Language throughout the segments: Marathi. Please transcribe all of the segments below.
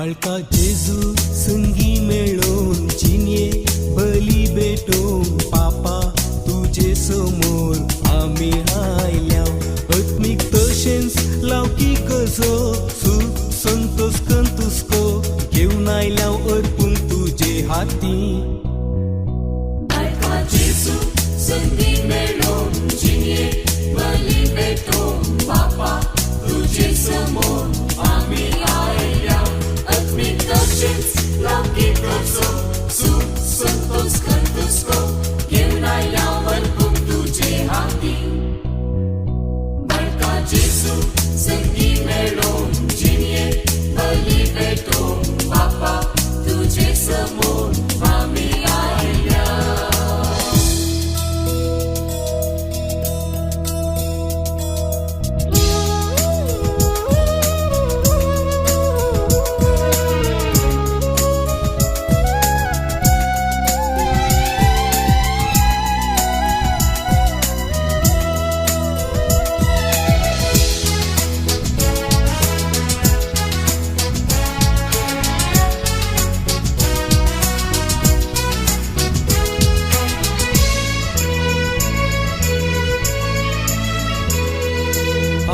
बाळका जेजू संगी मेळोन चिन्ये बली भेटोन पापा तुझे समोर आम्ही आयल्या आत्मिक तशेंच लौकिक कसो सुख संतोष कंतुस्को घेऊन आयल्या अर्पून तुझे हाती बाळका जेजू संगी मेळोन चिन्ये बली भेटोन पापा तुझे समोर आम्ही आयल्या आत्मिक तशेंच लौकिक कसो सुख संतोष कंतुस्को घेऊन आयल्या अर्पून तुझे हाती बाळका जेजू संगी मेळोन चिन्ये बली भेटोन पापा तुझे समोर आम्ही आयल्या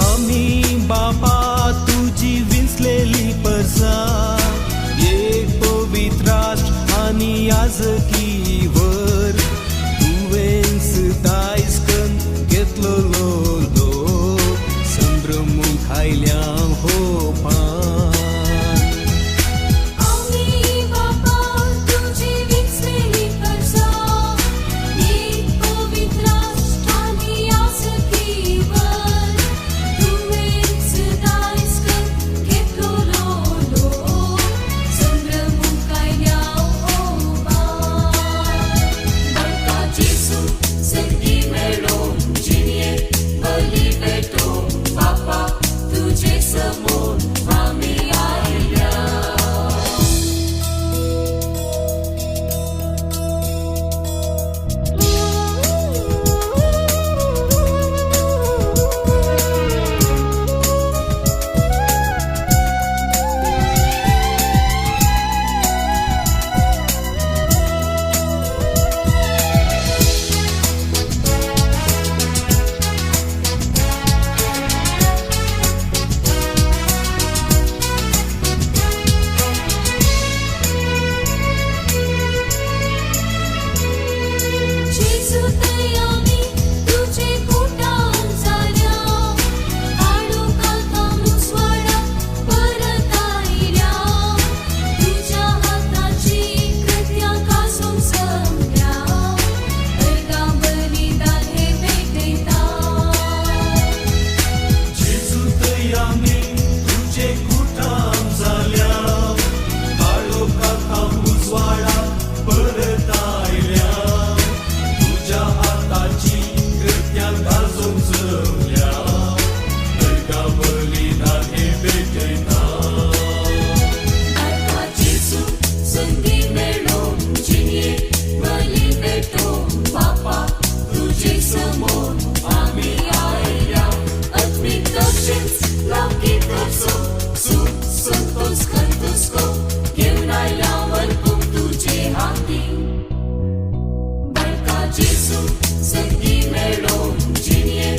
आम्ही बापा तुझी विंचलेली परसा एक पवित्र राष्ट्र आणि याजकीवर तुवेंच दायस्कन घेतलो लोक संभ्रमून खायल्या हो पान आम्ही बापा तुझी विंचलेली परसा एक पवित्र राष्ट्र आणि याजकीवर तुवेंच दायस्कन घेतलो लोक संभ्रमून खायल्या हो पान बाळका जेजू संगी मेळोन चिन्ये बली भेटोन पापा तुझे समोर आम्ही आयल्या जेजू तयामी तुझे कुटाम झाल्या काळोखात मुसवाडा परत आयल्या तुझ्या हाताची कृत्या कासून संपल्या अर्गा बलिदान हे भेटयता जेजू तयामी तुझे कुटाम झाल्या काळोखात उजवाडा परत आयल्या तुझ्या हाताची कृत्या गाजून जमल्या अर्गा बलिदान हे भेटयता बाळका जेजू संगी मेळोन चिन्ये बली भेटोन पापा तुझे समोर आम्ही आयल्या आत्मिक तशेंच लौकिक कसो सुख संतोष कंतुस्को घेऊन आयल्या अर्पून तुझे हाती बाळका जेजू संगी मेळोन चिन्ये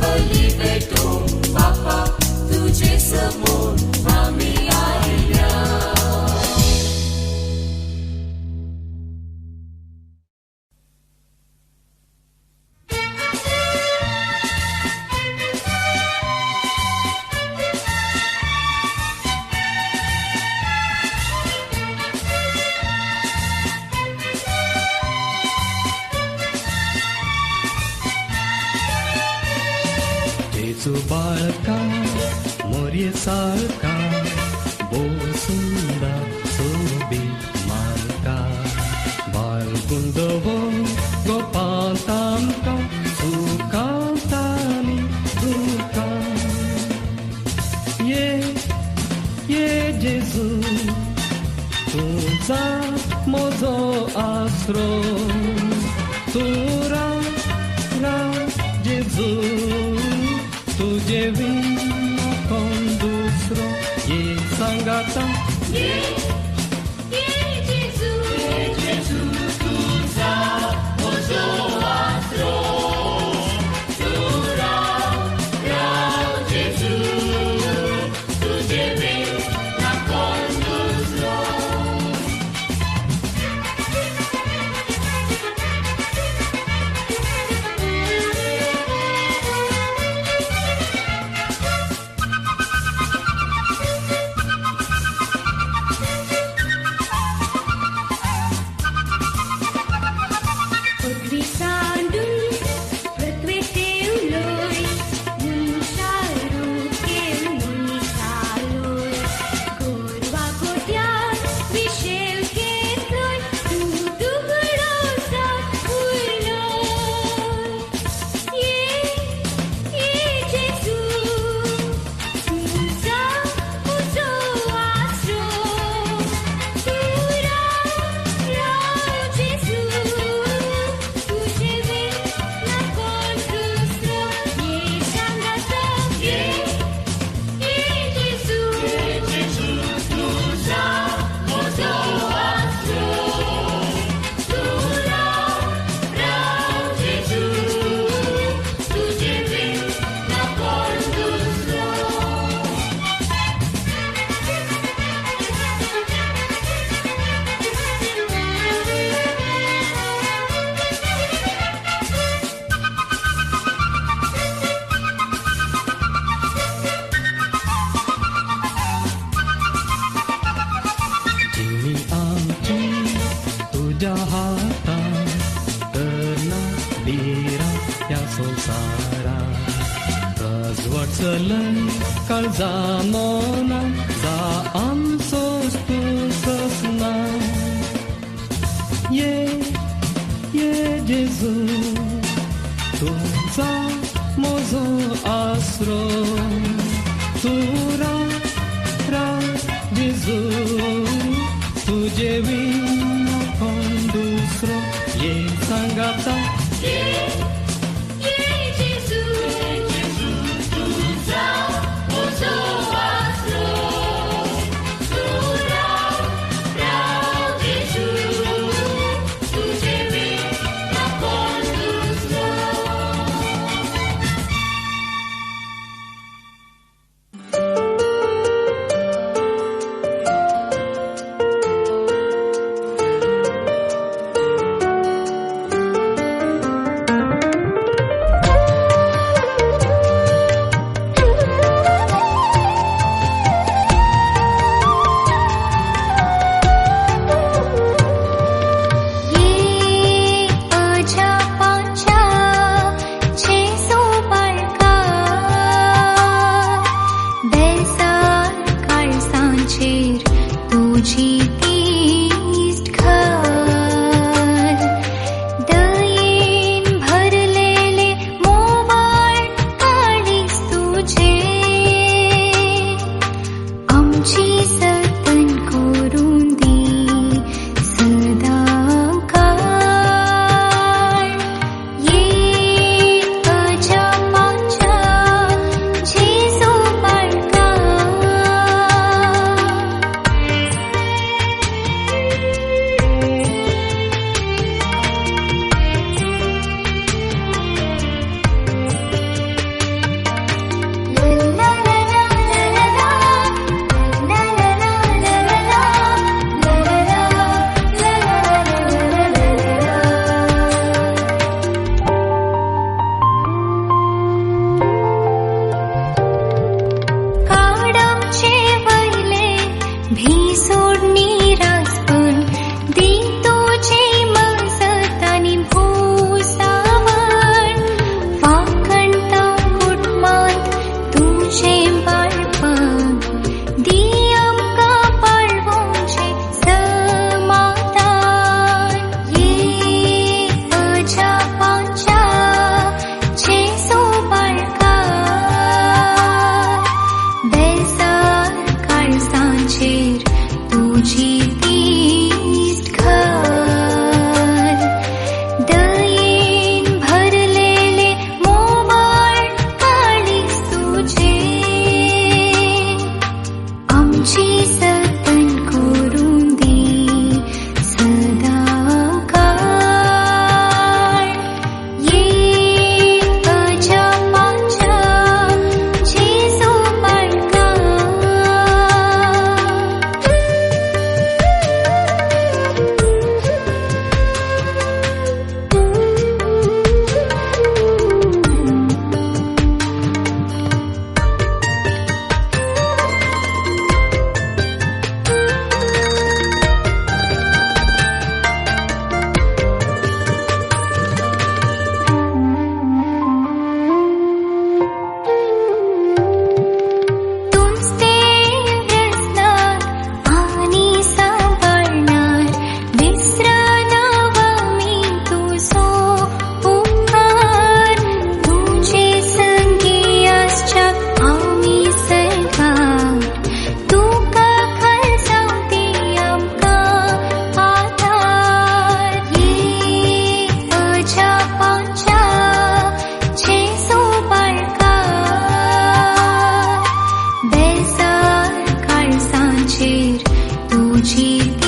बली भेटोन पापा तुझे समोर आम्ही आयल्या जेजू बाळका मोर्ये सारका बोसुंदा सोबी मारका बाळगुंदवो गोपातांका सुखांतानी दुखा ये जेजू तुझा मोजो आसरो तुरा जेजू तुझे विना कोण दुसरो ये सांगाता तुझ्या हातात करना बिरा या संसारात रजवट चलय काळजा मोना जा आमचोच तू ससना ये जेजू तुझा मोजो आसरो तुरा जेजू तुझे विना कोण दुसरो ये सांगाता Jesus, माझेर तुझी